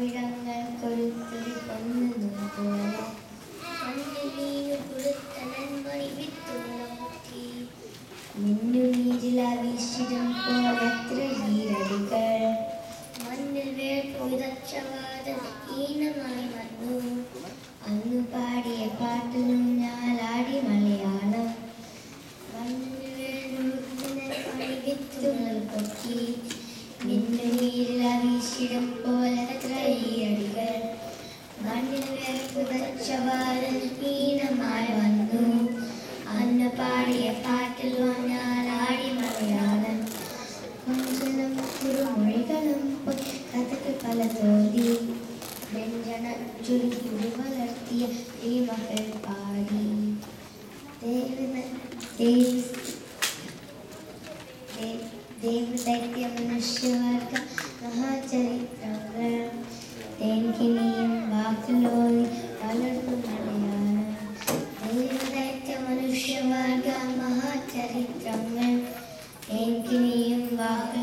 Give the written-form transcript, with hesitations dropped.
പവിഴങ്ങൾ കൊരുത്തൊരു പൊന്നു പോലെ മിന്നുനീരിലവിശിരം പോലത്ര ഈരടികൾ മണ്ണിൽ വേൾ പുതച്ചവാദം ഈണമായി വന്നു. അന്നു പാടിയ പാട്ടിലും ഞാലാടി മലയാളം. മണ്ണിൽ വേൾവിത്തുകൾ പൊക്കി മിന്നുനീരിലവിശിരം പോലത്ര ഈരടികൾ മണ്ണിൽ വേൾ പുതച്ചവാദം ഈണമായി വന്നു. അന്ന് പാടിയ പാട്ടിലും ഞാലാടി മലയാളം. കൊഞ്ചലും കുറുമൊഴികളും കഥകൾ പല തോതി വ്യഞ്ജന ചുരുക്കി വളർത്തിയ മകൾ പാടി. ദേവദൈത്യ മനുഷ്യവർഗ മഹാചരിത്രങ്ങൾ തേൻകിനിയും വാക്കിലോതി വളർന്നു മലയാളം. ദേവദൈത്യ മനുഷ്യവർഗ മഹാചരിത്രങ്ങൾ തേൻകിനിയും വാക്കിൽ